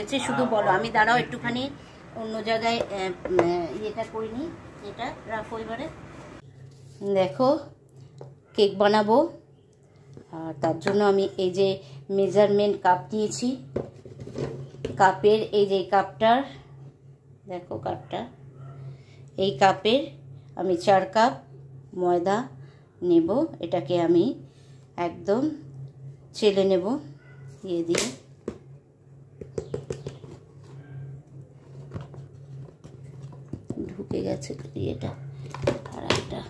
শুধু বলো, আমি দাঁড়াও একটুখানি অন্য জায়গায় এটা করিনি, এটা রাখো। এবারে দেখো কেক বানাবো, আর তার জন্য আমি এই যে মেজারমেন্ট কাপ নিয়েছি। কাপের এই যে কাপটার, দেখো কাপটা, এই কাপের আমি 4 কাপ ময়দা নেব। এটাকে আমি একদম চেলে নেব দিয়ে দিয়ে। ঢুকে গেছে এটা আর একটা।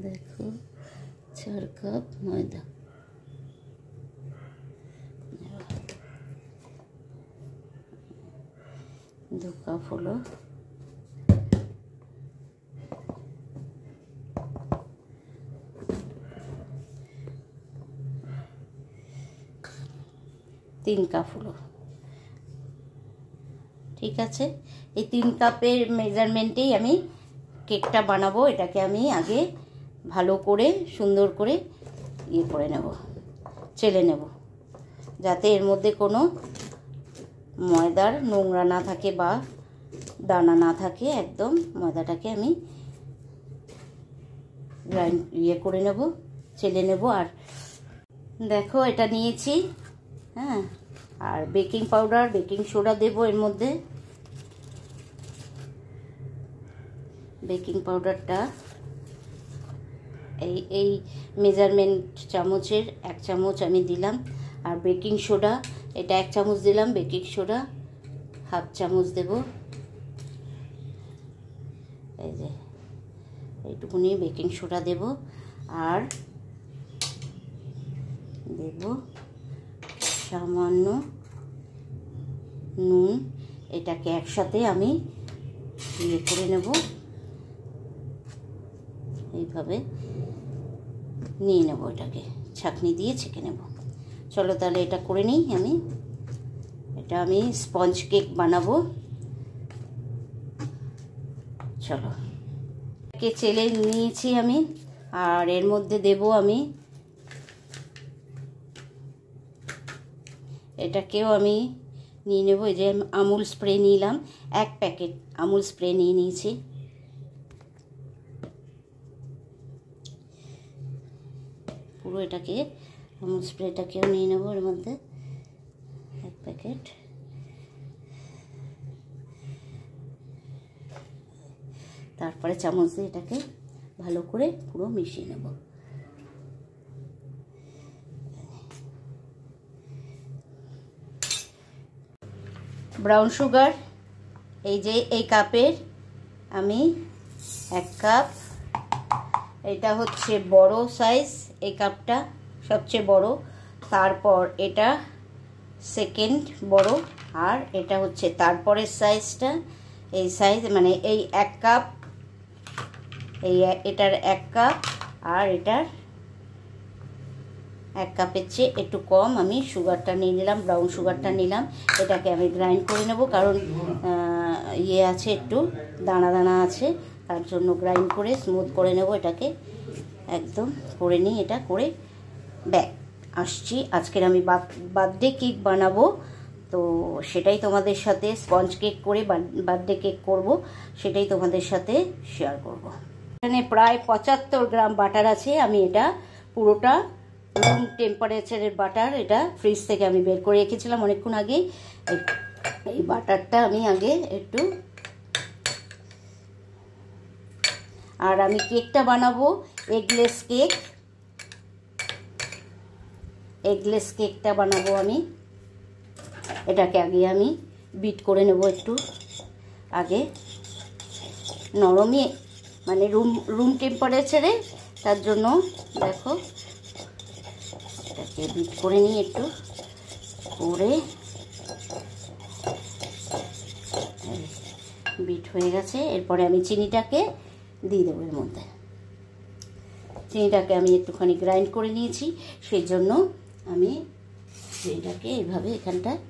দেখো 4 কাপ ময়দা, 2 কাপ হলো। তিন কাপ হলো। ঠিক আছে, এই 3 কাপের মেজারমেন্টেই আমি কেকটা বানাবো। এটাকে আমি আগে ভালো করে সুন্দর করে করে নেব, চেলে নেব, যাতে এর মধ্যে কোনো ময়দার নোংরা না থাকে বা দানা না থাকে। একদম ময়দাটাকে আমি করে নেব, চেলে নেব। আর দেখো এটা নিয়েছি, হ্যাঁ। আর বেকিং পাউডার, বেকিং সোডা দেবো এর মধ্যে। বেকিং পাউডারটা এই মেজারমেন্ট চামচের 1 চামচ আমি দিলাম। আর বেকিং সোডা এটা 1 চামচ দিলাম, বেকিং সোডা 1/2 চামচ দেব। এই যে এইটুকুনি বেকিং সোডা দেব। আর দেব সামান্য নুন। এটাকে একসাথে আমি করে নেব, এইভাবে নিয়ে নেব। এটাকে ছাঁকনি দিয়ে ছেঁকে নেব। চলো তাহলে এটা করে নিই। এটা আমি স্পঞ্জ কেক বানাবো। চলো, এটাকে চেলে নিয়েছি আমি। আর এর মধ্যে দেব আমি, এটাকেও আমি নিয়ে নেব। এই যে আমুল স্প্রে নিলাম, 1 প্যাকেট আমুল স্প্রে নিয়ে নিয়েছি। পুরো এটাকে আমুল স্প্রেটাকেও নিয়ে নেব এর মধ্যে 1 প্যাকেট। তারপরে চামচ দিয়ে এটাকে ভালো করে পুরো মিশিয়ে নেব। ব্রাউন সুগার এই যে এই কাপের আমি 1 কাপ। এটা হচ্ছে বড় সাইজ, এই কাপটা সবচেয়ে বড়। তারপর এটা সেকেন্ড বড়, আর এটা হচ্ছে তারপরের সাইজটা। এই সাইজ মানে এই 1 কাপ, এটার 1 কাপ, আর এটার 1 কাপের চেয়ে একটু কম আমি সুগারটা নিয়ে নিলাম, ব্রাউন সুগারটা নিলাম। এটাকে আমি গ্রাইন্ড করে নেব, কারণ আছে একটু দানা দানা আছে, তার জন্য গ্রাইন্ড করে স্মুথ করে নেব। এটাকে একদম করে নিই। এটা করে ব্যাক আসছি। আজকের আমি বার্থডে কেক বানাবো, তো সেটাই তোমাদের সাথে, স্পঞ্জ কেক করে বার্থডে কেক করব, সেটাই তোমাদের সাথে শেয়ার করব। এখানে প্রায় 75 গ্রাম বাটার আছে। আমি এটা পুরোটা রুম টেম্পারেচারের বাটার, এটা ফ্রিজ থেকে আমি বের করে রেখেছিলাম অনেকক্ষণ আগে। এই বাটারটা আমি আগে একটু, আর আমি কেকটা বানাবো এগলেস কেক। এগলেস কেকটা বানাবো আমি। এটাকে আগে আমি বিট করে নেব একটু আগে, নরমই মানে রুম টেম্পারেচারে, তার জন্য দেখো এটাকে বিট করে নিই একটু করে। বিট হয়ে গেছে। এরপরে আমি চিনিটাকে দিয়ে দেবো এর মধ্যে। চিনিটাকে আমি একটুখানি গ্রাইন্ড করে নিয়েছি, সেই জন্য আমি চিনিটাকে এইভাবে এখানটায়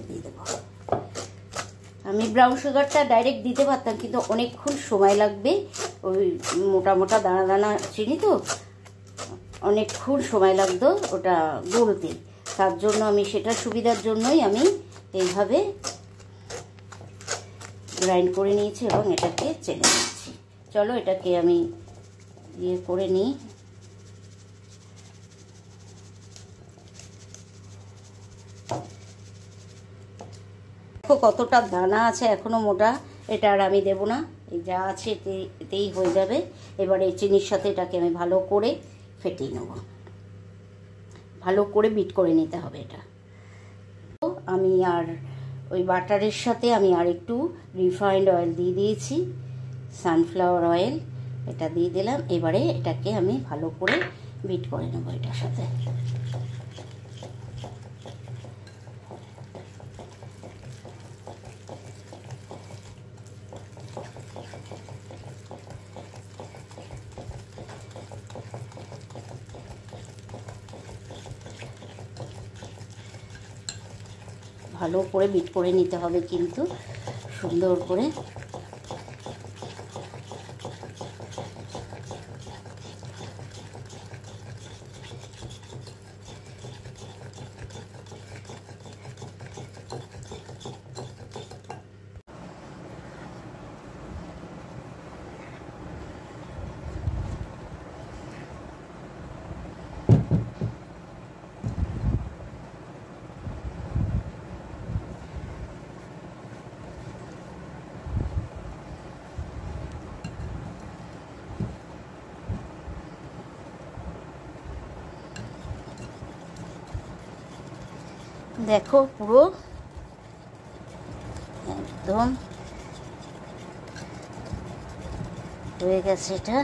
দিয়ে দেবো। আমি ব্রাউন সুগারটা ডাইরেক্ট দিতে পারতাম, কিন্তু অনেকক্ষণ সময় লাগবে, ওই মোটা মোটা দানা দানা চিনি তো অনেকক্ষণ সময় লাগতো ওটা গলতে। তার জন্য আমি সেটার সুবিধার জন্যই আমি এইভাবে গ্রাইন্ড করে নিয়েছি এবং এটাকে চেলে নিচ্ছি। চলো এটাকে আমি ইয়ে করে নিই। দেখো কতটা দানা আছে এখনো মোটা, এটা আর আমি দেবো না, এই যা আছে এতেই হয়ে যাবে। এবার এই চিনির সাথে এটাকে আমি ভালো করে ফেটিয়ে নেব, ভালো করে বিট করে নিতে হবে এটা। আমি আর ওই বাটারের সাথে আমি আর একটু রিফাইন্ড অয়েল দিয়ে দিয়েছি, সানফ্লাওয়ার অয়েল, এটা দিয়ে দিলাম। এবারে এটাকে আমি ভালো করে বিট করে নেব এটার সাথে। ভালো করে বিট করে নিতে হবে কিন্তু সুন্দর করে। দেখো পুরো একদম হয়ে গেছে এটা।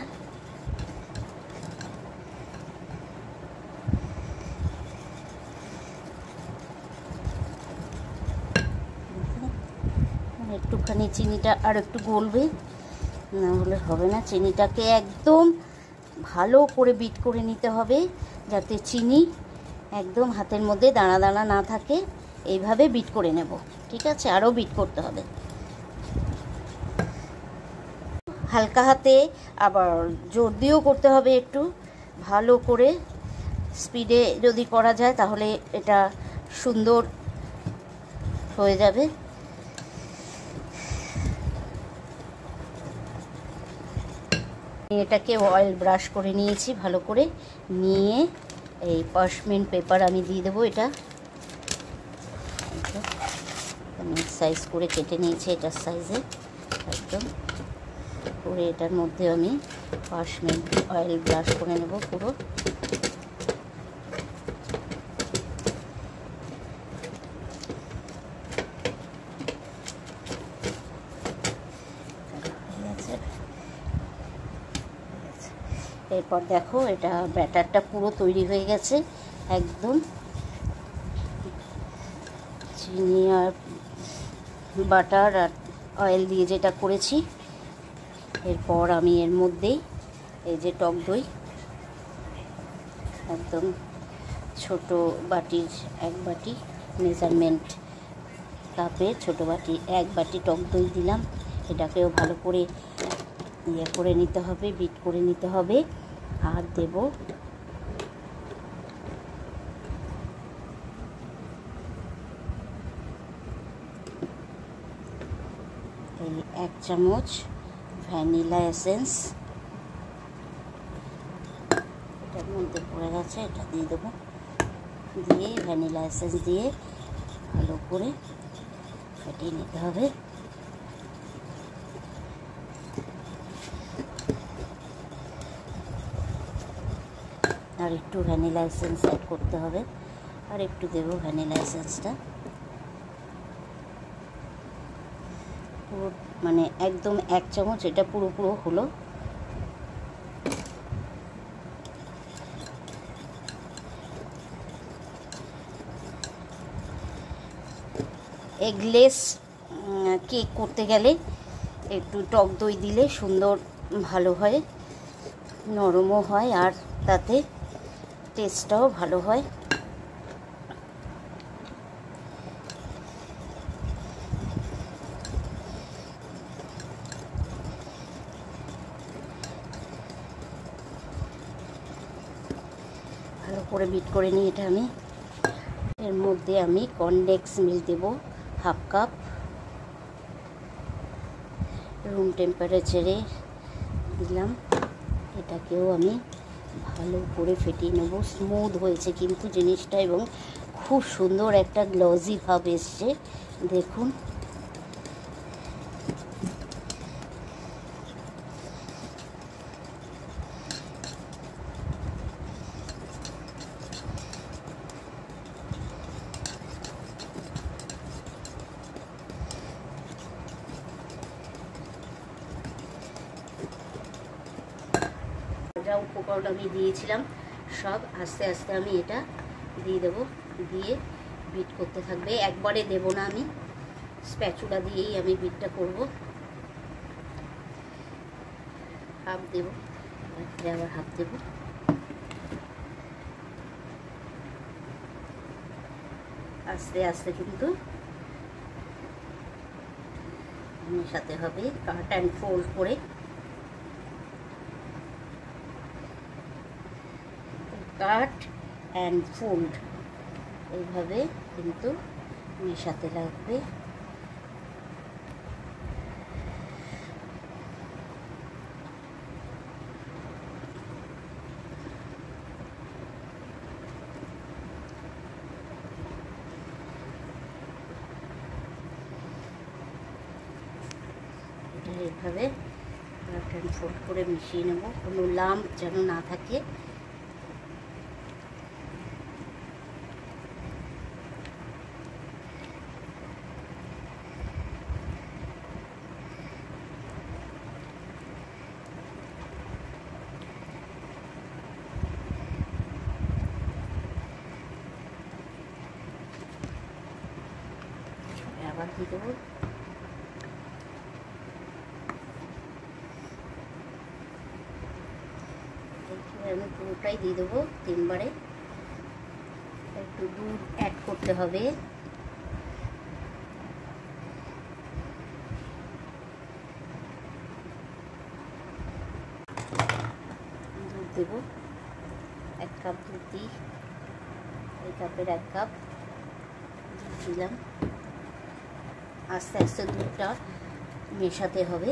একটুখানি চিনিটা আর একটু গলবে, না হলে হবে না। চিনিটাকে একদম ভালো করে বিট করে নিতে হবে যাতে চিনি একদম হাতের মধ্যে দানা দানা না থাকে। এইভাবে বিট করে নেব, ঠিক আছে? আরও বিট করতে হবে হালকা হাতে, আবার জোর দিয়েও করতে হবে একটু ভালো করে। স্পিডে যদি করা যায় তাহলে এটা সুন্দর হয়ে যাবে। এটাকে অয়েল ব্রাশ করে নিয়েছি ভালো করে, নিয়ে এই পার্চমেন্ট পেপার আমি দিয়ে দেবো। এটা আমি সাইজ করে কেটে নিয়েছি, এটার সাইজে একদম করে এটার মধ্যে আমি পার্চমেন্ট অয়েল ব্রাশ করে নেব পুরো। এরপর দেখো এটা ব্যাটারটা পুরো তৈরি হয়ে গেছে একদম। চিনি আর বাটার আর অয়েল দিয়ে যেটা করেছি, এরপর আমি এর মধ্যেই এই যে টক দই, একদম ছোট বাটির 1 বাটি মেজারমেন্ট কাপে ছোট বাটি 1 বাটি টক দই দিলাম। এটাকেও ভালো করে ইয়ে করে নিতে হবে, বিট করে নিতে হবে। আর দেব এই 1 চামচ ভ্যানিলা এসেন্স, এটার মধ্যে পড়ে গেছে, এটা দিয়ে দেবো। দিয়ে ভ্যানিলা এসেন্স দিয়ে ভালো করে ফেটিয়ে নিতে হবে। আর একটু ভ্যানিলা এসেন্স অ্যাড করতে হবে, আর একটু দেবো ভ্যানিলা এসেন্সটা। পুরো মানে একদম 1 চামচ, এটা পুরো হলো। এগলেস কেক করতে গেলে একটু টক দই দিলে সুন্দর ভালো হয়, নরমও হয়, আর তাতে টেস্টটাও ভালো হয়। করে বিট করে নিই এটা আমি। এর মধ্যে আমি কর্নফ্লেক্স মিল্ক দেবো হাফ কাপ, রুম টেম্পারেচারে দিলাম। এটাকেও আমি ভালো করে ফেটিয়ে নেব। স্মুথ হয়েছে কিন্তু জিনিসটা, এবং খুব সুন্দর একটা গ্লজি ভাব এসছে দেখুন। যা উপকরণ আমি দিয়েছিলাম সব আস্তে আস্তে আমি এটা দিয়ে দেবো, দিয়ে বিট করতে থাকবে। একবারে দেব না, আমি স্প্যাচুলা দিয়েই আমি বিটটা করব। হাফ দেব, আবার হাফ দেব। আস্তে আস্তে কিন্তু মেশাতে হবে, কাট অ্যান্ড ফোল্ড করে। কাট অ্যান্ড ফোল্ড এইভাবে কিন্তু মেশাতে লাগবে। এটা এইভাবে কাট অ্যান্ড ফোল্ড করে মিশিয়ে নেব, কোনো লাম্প যেন না থাকে। আবার দিয়ে দেবো। আমি পুরোটাই দিয়ে দেবো তিনবারে। একটু দুধ অ্যাড করতে হবে। দুধ দেবো, 1 কাপ দুধ দিই। এই কাপের 1 কাপ দুধ দিলাম। আস্তে আস্তে দুধটা মেশাতে হবে।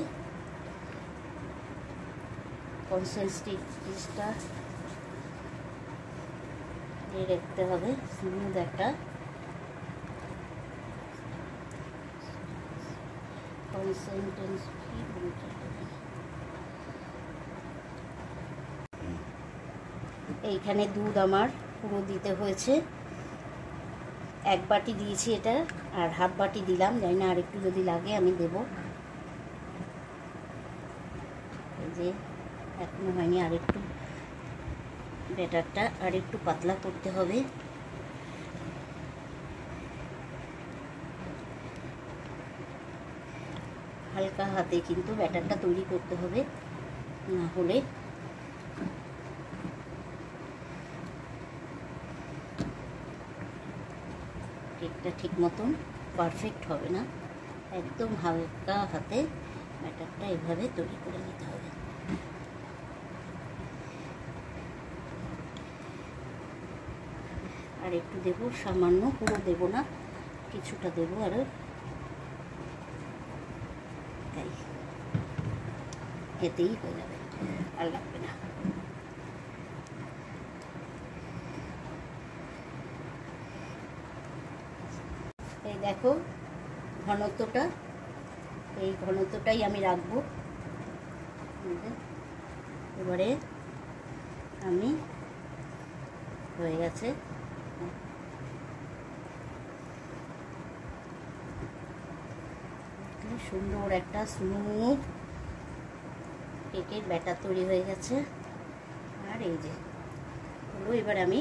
কনসিস্টেন্সিটা রাখতে হবে স্মুথ একটা কনসিস্টেন্সি। এইখানে দুধ আমার পুরো দিতে হয়েছে। 1 বাটি দিয়েছি এটা, আর হাফ বাটি দিলাম, জানি না আর একটু যদি লাগে আমি দেব। এই যে এখনো হয়নি, আর একটু ব্যাটারটা আর একটু পাতলা করতে হবে। হালকা হাতে কিন্তু ব্যাটারটা তৈরি করতে হবে, না হলে কেকটা ঠিক মতন পারফেক্ট হবে না। একদম হালকা হাতে ব্যাটারটা এভাবে তৈরি করে নিতে হবে। আর একটু দেবো সামান্য, পুরো দেবো না, কিছুটা দেবো আরও, তাই এতেই হয়ে যাবে, আর লাগবে না। এই দেখো ঘনত্বটা, এই ঘনত্বটাই আমি রাখবো। এবারে আমি হয়ে গেছে, সুন্দর একটা স্মুথ কেকের ব্যাটার তৈরি হয়ে গেছে। আর এই যে হলো, এবার আমি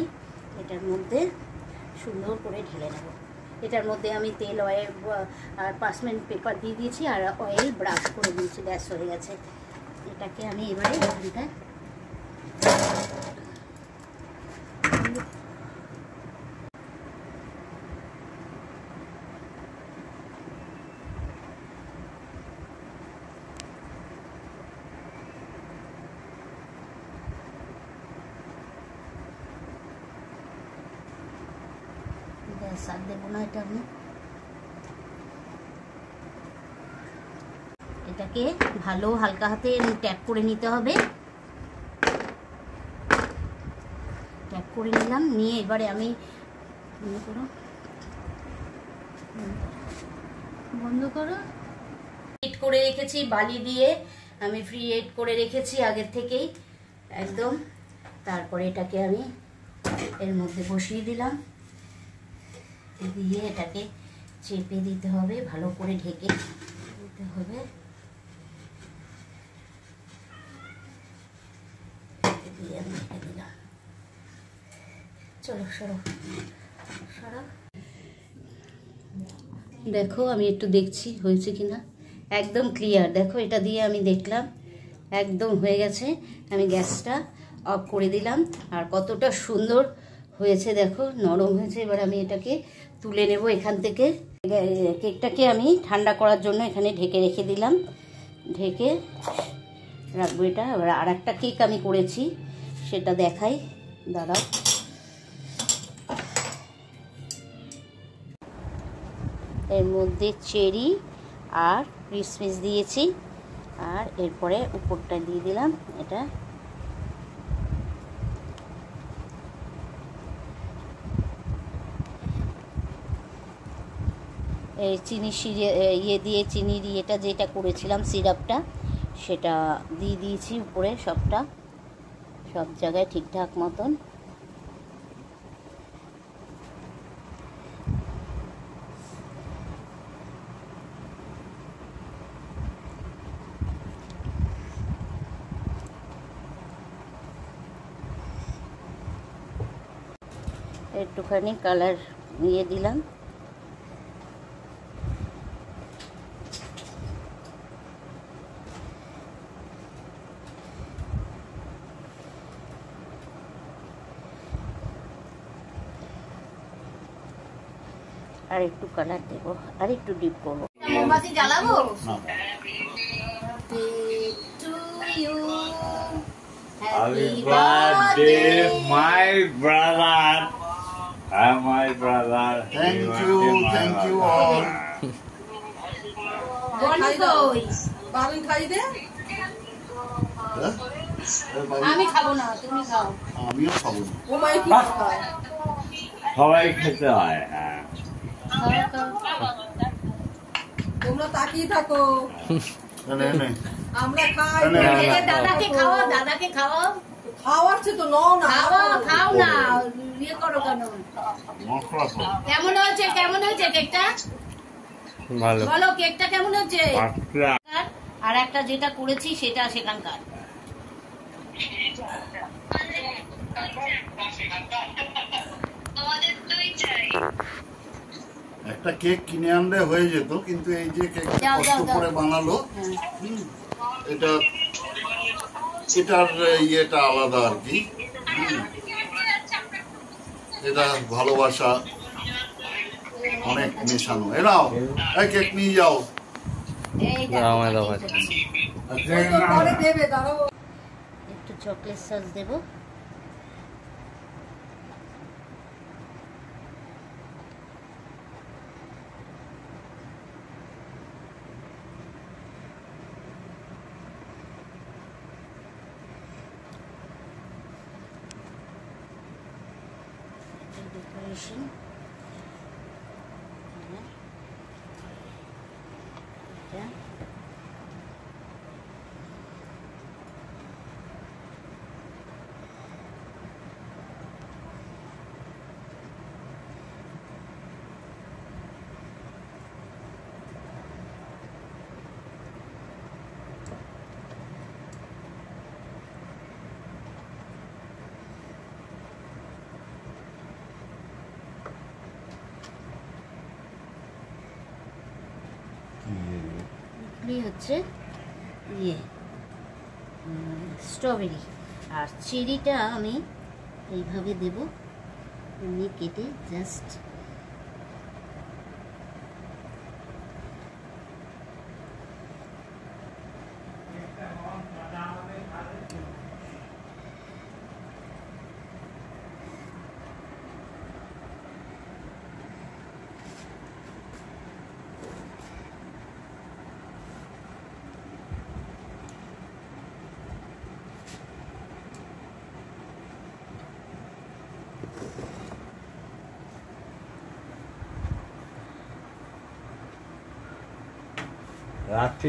এটার মধ্যে সুন্দর করে ঢেলে নেব। এটার মধ্যে আমি তেল, অয়েল আর পার্চমেন্ট পেপার দিয়ে দিয়েছি, আর অয়েল ব্রাশ করে দিয়েছি, ব্যাস হয়ে গেছে। এটাকে আমি এবারে এখানটায় প্রেসার দেবো না, এটা আমি এটাকে ভালো হালকা হাতে ট্যাপ করে নিতে হবে। ট্যাপ করে নিলাম, নিয়ে এবারে আমি বন্ধ করো। হিট করে রেখেছি বালি দিয়ে, আমি ফ্রি হিট করে রেখেছি আগের থেকেই একদম। তারপরে এটাকে আমি এর মধ্যে বসিয়ে দিলাম, দিয়ে এটাকে চেপে দিতে হবে, ভালো করে ঢেকে দিতে হবে। দিয়ে আমি ঢেকে দিলাম। চলো সরো সরো। দেখো আমি একটু দেখছি হয়েছে কিনা, একদম ক্লিয়ার। দেখো এটা দিয়ে আমি দেখলাম একদম হয়ে গেছে। আমি গ্যাসটা অফ করে দিলাম, আর কতটা সুন্দর হয়েছে দেখো, নরম হয়েছে। এবার আমি এটাকে তুলে নেব এখান থেকে। কেকটাকে আমি ঠান্ডা করার জন্য এখানে ঢেকে রেখে দিলাম, ঢেকে রাখবো এটা। এবার আর একটা কেক আমি করেছি, সেটা দেখাই, দাঁড়াও। এর মধ্যে চেরি আর কিশমিশ দিয়েছি, আর এরপরে উপরটা দিয়ে দিলাম এটা। এই চিনি দিয়ে চিনির ইয়েটা যেটা করেছিলাম সিরাপটা, সেটা দিয়ে দিয়েছি উপরে সবটা, সব জায়গায় ঠিকঠাক মতন। একটুখানি কালার নিয়ে দিলাম। আর একটু কালার দেবো, আর একটু ডিপ করবো। মোমবাতি জ্বালাবো। Happy birthday, my brother. My brother. Thank you all. আমি খাবো না, তুমি খাও। আমিও খাবো না। সবাই খেতে হয়। হ্যাঁ, তোমরা তাকিয়ে থাকো, আমরা খাই। দাদাকে খাওয়াও, দাদাকে খাওয়াও। খাওয়াচ্ছে তো, নাও না, খাও না, ইয়ে করো কেন? কেমন হয়েছে, কেমন হয়েছে কেকটা? ভালো। বলো কেকটা কেমন হয়েছে? আচ্ছা। আর একটা যেটা করেছি সেটা সেখানকার। একটা কেক কিনে আনলে হয়ে যেত, কিন্তু এই যে কেক কষ্ট করে বানালো, এটা এটার ইয়েটা আলাদা আর কি। এটা ভালোবাসা অনেক মেশানো। এরাও এই কেক নিয়ে যাও। পরে দেবে, দাঁড়াও। একটু চকলেট সস দেবো। ডেকোরেশন হচ্ছে ইয়ে স্ট্রবেরি, আর চেরিটা আমি এইভাবে দেব, এমনি কেটে জাস্ট। রাত্রি